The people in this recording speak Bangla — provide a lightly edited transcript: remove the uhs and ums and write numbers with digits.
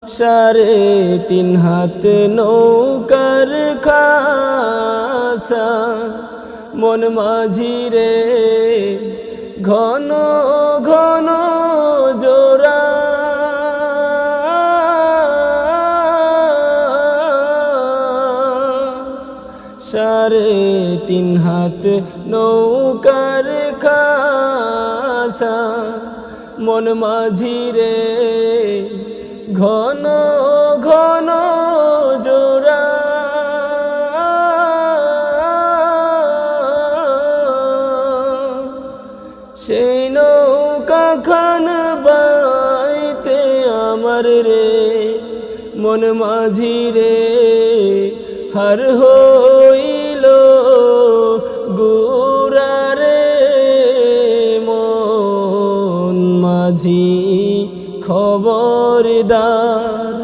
সাড়ে তিন হাত নৌকার খাঁচা মন মাঝি রে ঘন ঘন জোড়া সাড়ে তিন হাত নৌকার খাঁচা মন মাঝি রে ঘন ঘন জোড়া সেই নৌকা খান বাইতে আমার রে মন মাঝি রে হার হইল গুড়া রে মন মাঝি খবরদার।